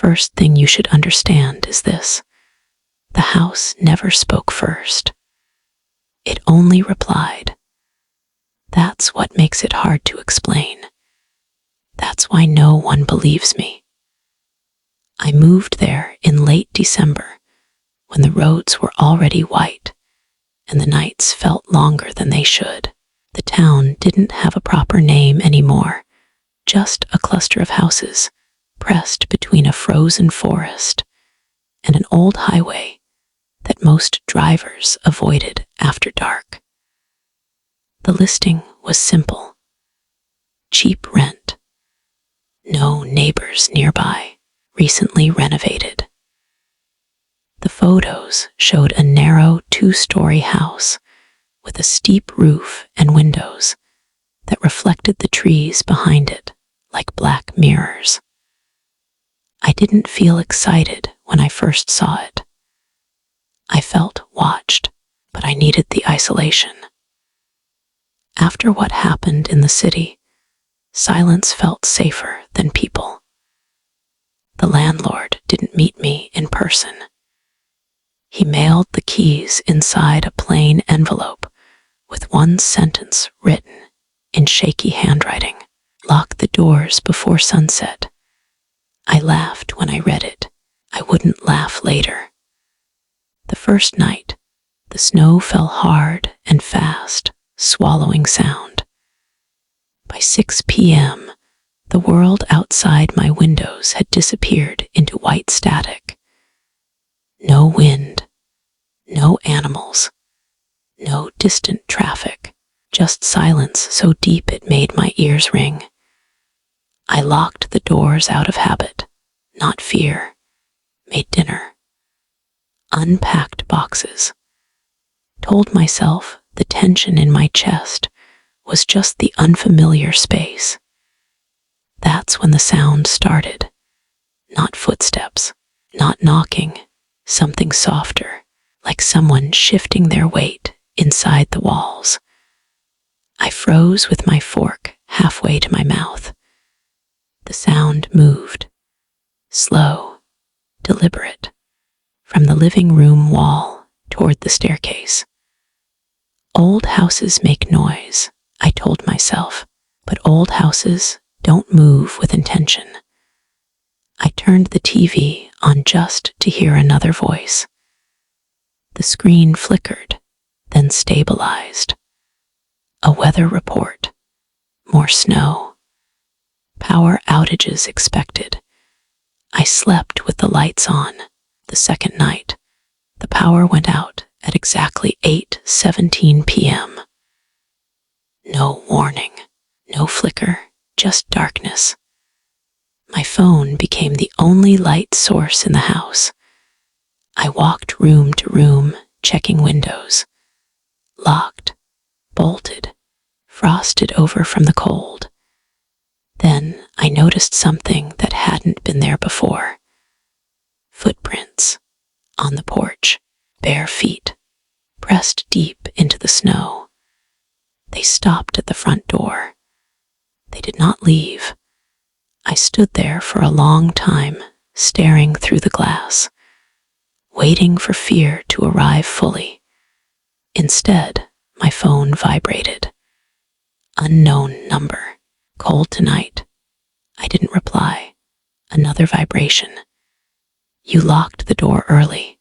first thing you should understand is this. The house never spoke first. It only replied. That's what makes it hard to explain. That's why no one believes me. I moved there in late December, when the roads were already white and the nights felt longer than they should. The town didn't have a proper name anymore, just a cluster of houses pressed between a frozen forest and an old highway that most drivers avoided after dark. The listing was simple. Cheap rent. No neighbors nearby. Recently renovated. The photos showed a narrow 2-story house with a steep roof and windows that reflected the trees behind it like black mirrors. I didn't feel excited when I first saw it. I felt watched, but I needed the isolation. After what happened in the city, silence felt safer than people. The landlord didn't meet me in person. He mailed the keys inside a plain envelope with one sentence written in shaky handwriting. Lock the doors before sunset. I laughed when I read it. I wouldn't laugh later. The first night, the snow fell hard and fast, swallowing sound. By 6 p.m., the world outside my windows had disappeared into white static. No wind, no animals, no distant traffic, just silence so deep it made my ears ring. I locked the doors out of habit, not fear, made dinner, unpacked boxes, told myself the tension in my chest was just the unfamiliar space. That's when the sound started. Not footsteps, not knocking, something softer, like someone shifting their weight inside the walls. I froze with my fork halfway to my mouth. The sound moved, slow, deliberate, from the living room wall toward the staircase. Old houses make noise, I told myself, but old houses don't move with intention. I turned the TV on just to hear another voice. The screen flickered, then stabilized. A weather report. More snow. Power outages expected. I slept with the lights on. The second night, the power went out at exactly 8:17 p.m. No warning, no flicker, just darkness. My phone became the only light source in the house. I walked room to room, checking windows. Locked, bolted, frosted over from the cold. Then I noticed something that hadn't been there before. Footprints on the porch, bare feet, pressed deep into the snow. They stopped at the front door. They did not leave. I stood there for a long time, staring through the glass, waiting for fear to arrive fully. Instead, my phone vibrated. Unknown number. Cold tonight. I didn't reply. Another vibration. You locked the door early.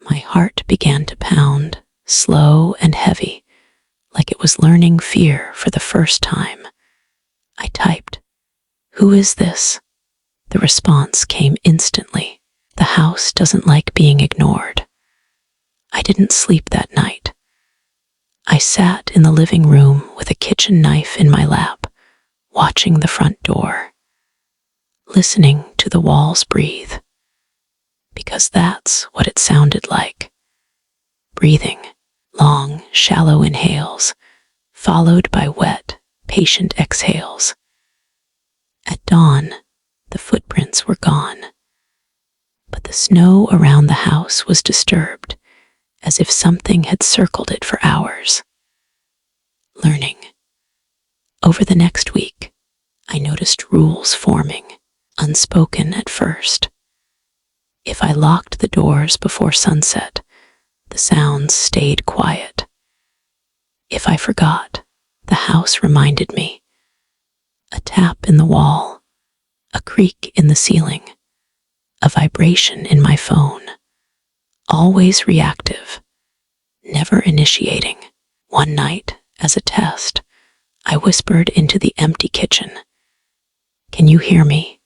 My heart began to pound, slow and heavy, like it was learning fear for the first time. I typed, "Who is this?" The response came instantly. The house doesn't like being ignored. I didn't sleep that night. I sat in the living room with a kitchen knife in my lap, watching the front door, listening to the walls breathe. Because that's what it sounded like. Breathing, long, shallow inhales, followed by wet, patient exhales. At dawn, the footprints were gone, but the snow around the house was disturbed, as if something had circled it for hours. Learning. Over the next week, I noticed rules forming. unspoken at first. If I locked the doors before sunset, the sounds stayed quiet. If I forgot, the house reminded me. A tap in the wall, a creak in the ceiling, a vibration in my phone. Always reactive, never initiating. One night, as a test, I whispered into the empty kitchen. "Can you hear me?"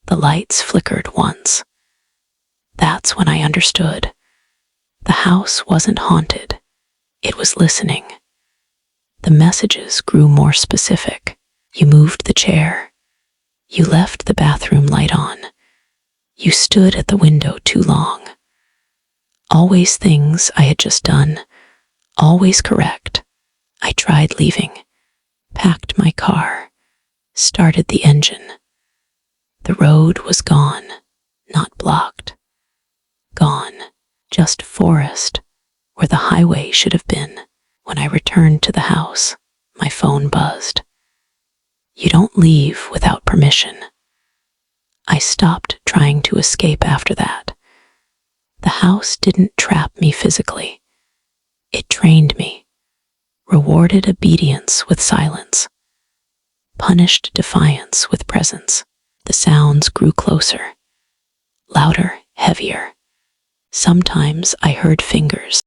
The lights flickered once. That's when I understood. The house wasn't haunted. It was listening. The messages grew more specific. You moved the chair. You left the bathroom light on. You stood at the window too long. Always things I had just done. Always correct. I tried leaving. Packed my car. Started the engine. The road was gone. Not blocked. Gone. Just forest, where the highway should have been. When I returned to the house, my phone buzzed. You don't leave without permission. I stopped trying to escape after that. The house didn't trap me physically. It trained me, rewarded obedience with silence, punished defiance with presence. The sounds grew closer, louder, heavier. Sometimes I heard fingers,